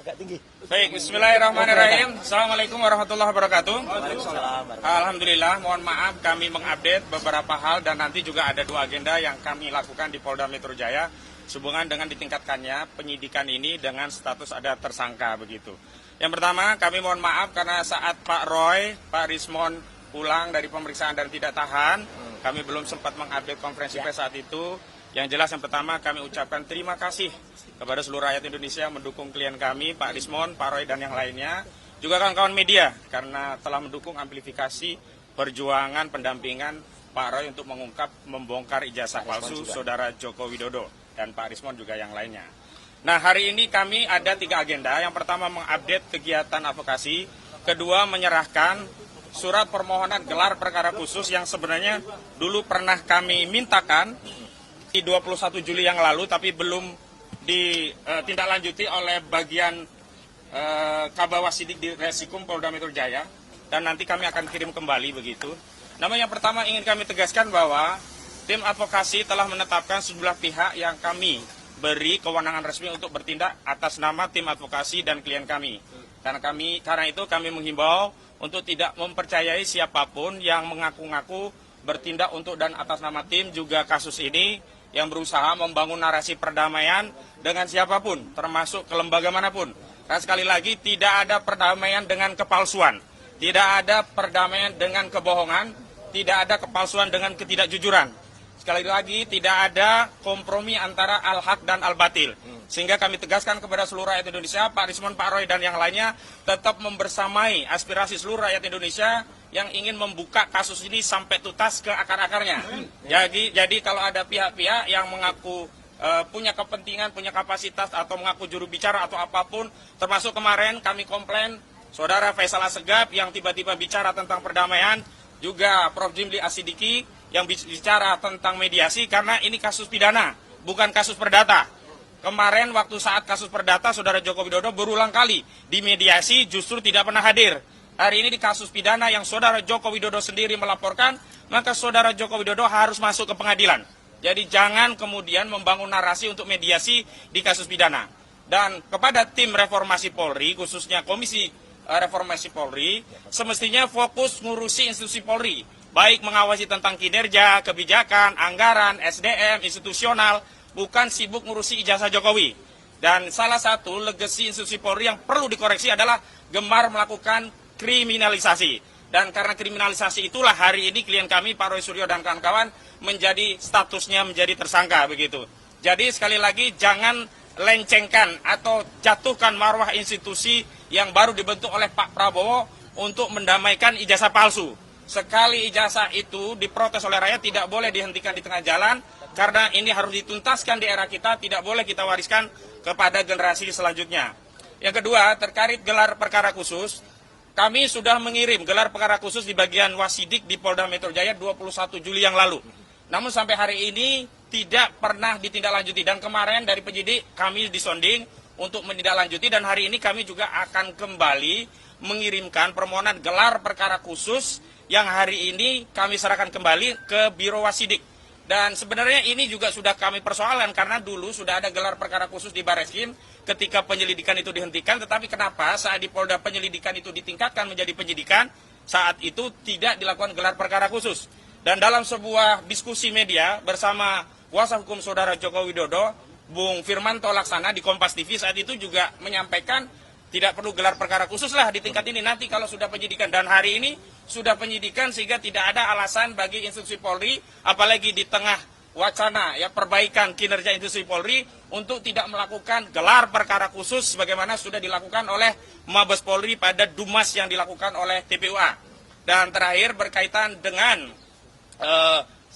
agak tinggi. Baik, bismillahirrahmanirrahim. Assalamualaikum warahmatullahi wabarakatuh. Alhamdulillah, mohon maaf kami mengupdate beberapa hal dan nanti juga ada 2 agenda yang kami lakukan di Polda Metro Jaya sehubungan dengan ditingkatkannya penyidikan ini dengan status ada tersangka begitu. Yang pertama, kami mohon maaf karena saat Pak Roy, Pak Rismon pulang dari pemeriksaan dan tidak tahan, kami belum sempat mengupdate konferensi pers saat itu. Yang jelas yang pertama kami ucapkan terima kasih kepada seluruh rakyat Indonesia yang mendukung klien kami, Pak Rismon, Pak Roy, dan yang lainnya. Juga kawan-kawan media karena telah mendukung amplifikasi perjuangan pendampingan Pak Roy untuk mengungkap membongkar ijazah palsu Saudara Joko Widodo dan Pak Rismon juga yang lainnya. Nah, hari ini kami ada 3 agenda. Yang pertama mengupdate kegiatan advokasi, kedua menyerahkan surat permohonan gelar perkara khusus yang sebenarnya dulu pernah kami mintakan di 21 Juli yang lalu tapi belum ditindaklanjuti oleh bagian Kabawasidik di Resikum Polda Metro Jaya dan nanti kami akan kirim kembali begitu. Namun yang pertama ingin kami tegaskan bahwa tim advokasi telah menetapkan sejumlah pihak yang kami beri kewenangan resmi untuk bertindak atas nama tim advokasi dan klien kami. Karena itu kami menghimbau untuk tidak mempercayai siapapun yang mengaku-ngaku bertindak untuk dan atas nama tim juga kasus ini yang berusaha membangun narasi perdamaian dengan siapapun, termasuk ke lembaga manapun. Karena sekali lagi tidak ada perdamaian dengan kepalsuan, tidak ada perdamaian dengan kebohongan, tidak ada kepalsuan dengan ketidakjujuran. Sekali lagi tidak ada kompromi antara al-haq dan al-batil. Sehingga kami tegaskan kepada seluruh rakyat Indonesia, Pak Rismon, Pak Roy, dan yang lainnya tetap membersamai aspirasi seluruh rakyat Indonesia yang ingin membuka kasus ini sampai tuntas ke akar-akarnya. Jadi kalau ada pihak-pihak yang mengaku punya kepentingan, punya kapasitas atau mengaku juru bicara atau apapun, termasuk kemarin kami komplain Saudara Faisal Assegaf yang tiba-tiba bicara tentang perdamaian, juga Prof. Jimli Asidiki yang bicara tentang mediasi karena ini kasus pidana, bukan kasus perdata. Kemarin waktu saat kasus perdata Saudara Joko Widodo berulang kali di mediasi justru tidak pernah hadir. Hari ini di kasus pidana yang Saudara Joko Widodo sendiri melaporkan, maka Saudara Joko Widodo harus masuk ke pengadilan. Jadi jangan kemudian membangun narasi untuk mediasi di kasus pidana. Dan kepada tim reformasi Polri, khususnya Komisi Reformasi Polri, semestinya fokus ngurusi institusi Polri. Baik mengawasi tentang kinerja, kebijakan, anggaran, SDM, institusional, bukan sibuk ngurusi ijazah Jokowi. Dan salah satu legasi institusi Polri yang perlu dikoreksi adalah gemar melakukan kriminalisasi. Dan karena kriminalisasi itulah hari ini klien kami Pak Roy Suryo dan kawan-kawan menjadi statusnya menjadi tersangka begitu. Jadi sekali lagi jangan lencengkan atau jatuhkan marwah institusi yang baru dibentuk oleh Pak Prabowo untuk mendamaikan ijazah palsu. Sekali ijazah itu diprotes oleh rakyat tidak boleh dihentikan di tengah jalan karena ini harus dituntaskan di era kita, tidak boleh kita wariskan kepada generasi selanjutnya. Yang kedua, terkait gelar perkara khusus, kami sudah mengirim gelar perkara khusus di bagian Wasidik di Polda Metro Jaya 21 Juli yang lalu. Namun sampai hari ini tidak pernah ditindaklanjuti dan kemarin dari penyidik kami disonding untuk menindaklanjuti dan hari ini kami juga akan kembali mengirimkan permohonan gelar perkara khusus yang hari ini kami serahkan kembali ke Biro Wasidik. Dan sebenarnya ini juga sudah kami persoalan karena dulu sudah ada gelar perkara khusus di Bareskrim ketika penyelidikan itu dihentikan, tetapi kenapa saat di Polda penyelidikan itu ditingkatkan menjadi penyidikan, saat itu tidak dilakukan gelar perkara khusus. Dan dalam sebuah diskusi media bersama kuasa hukum Saudara Joko Widodo, Bung Firmanto Laksana di Kompas TV saat itu juga menyampaikan tidak perlu gelar perkara khusus lah di tingkat ini nanti kalau sudah penyidikan. Dan hari ini sudah penyidikan sehingga tidak ada alasan bagi institusi Polri, apalagi di tengah wacana ya perbaikan kinerja institusi Polri untuk tidak melakukan gelar perkara khusus sebagaimana sudah dilakukan oleh Mabes Polri pada Dumas yang dilakukan oleh TPUA. Dan terakhir berkaitan dengan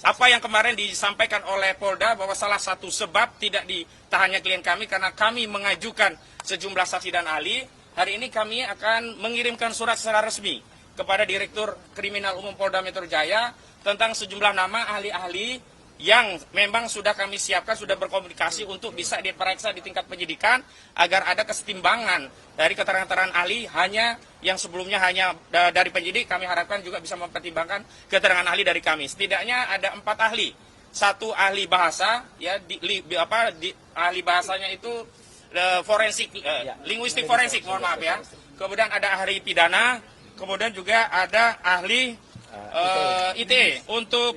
apa yang kemarin disampaikan oleh Polda bahwa salah satu sebab tidak ditahannya klien kami karena kami mengajukan sejumlah saksi dan ahli. Hari ini kami akan mengirimkan surat secara resmi kepada Direktur Kriminal Umum Polda Metro Jaya tentang sejumlah nama ahli-ahli yang memang sudah kami siapkan, sudah berkomunikasi untuk bisa diperiksa di tingkat penyidikan agar ada kesetimbangan dari keterangan-keterangan ahli hanya yang sebelumnya hanya dari penyidik, kami harapkan juga bisa mempertimbangkan keterangan ahli dari kami. Setidaknya ada 4 ahli, 1 ahli bahasa, ya ahli bahasanya itu forensik, linguistik forensik, mohon maaf ya. Kemudian ada ahli pidana, kemudian juga ada ahli ITE. Untuk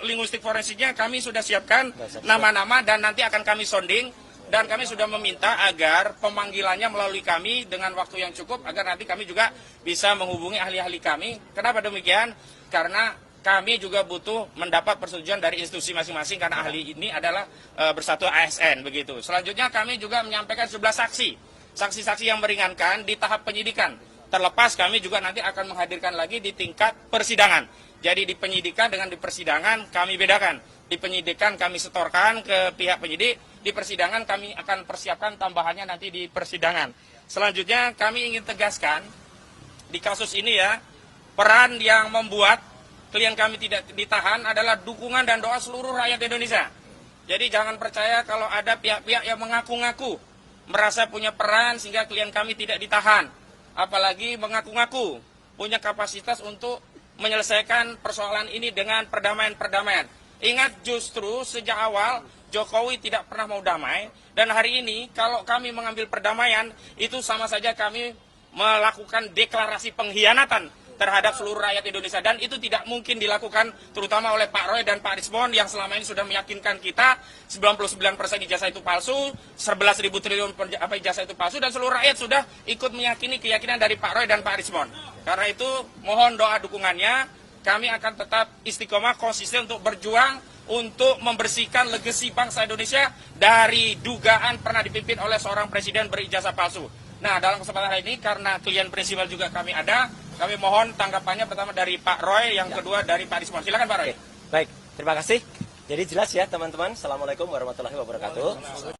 linguistik forensiknya kami sudah siapkan nama-nama dan nanti akan kami sounding. Dan kami sudah meminta agar pemanggilannya melalui kami dengan waktu yang cukup agar nanti kami juga bisa menghubungi ahli-ahli kami. Kenapa demikian? Karena kami juga butuh mendapat persetujuan dari institusi masing-masing karena ahli ini adalah bersatu ASN begitu. Selanjutnya kami juga menyampaikan 11 saksi yang meringankan di tahap penyidikan. Terlepas kami juga nanti akan menghadirkan lagi di tingkat persidangan. Jadi di penyidikan dengan di persidangan kami bedakan. Di penyidikan kami setorkan ke pihak penyidik, di persidangan kami akan persiapkan tambahannya nanti di persidangan. Selanjutnya kami ingin tegaskan di kasus ini ya, peran yang membuat klien kami tidak ditahan adalah dukungan dan doa seluruh rakyat Indonesia. Jadi jangan percaya kalau ada pihak-pihak yang mengaku-ngaku merasa punya peran sehingga klien kami tidak ditahan. Apalagi mengaku-ngaku punya kapasitas untuk menyelesaikan persoalan ini dengan perdamaian-perdamaian. Ingat justru sejak awal Jokowi tidak pernah mau damai dan hari ini kalau kami mengambil perdamaian itu sama saja kami melakukan deklarasi pengkhianatan terhadap seluruh rakyat Indonesia dan itu tidak mungkin dilakukan terutama oleh Pak Roy dan Pak Rismon yang selama ini sudah meyakinkan kita 99% ijazah itu palsu, 11.000 triliun ijazah itu palsu dan seluruh rakyat sudah ikut meyakini keyakinan dari Pak Roy dan Pak Rismon. Karena itu mohon doa dukungannya. Kami akan tetap istiqomah konsisten untuk berjuang untuk membersihkan legasi bangsa Indonesia dari dugaan pernah dipimpin oleh seorang presiden berijazah palsu. Nah, dalam kesempatan hari ini karena klien prinsipal juga kami ada, kami mohon tanggapannya pertama dari Pak Roy, yang kedua dari Pak Rismon. Silakan Pak Roy. Baik, terima kasih. Jadi jelas ya teman-teman. Assalamualaikum warahmatullahi wabarakatuh.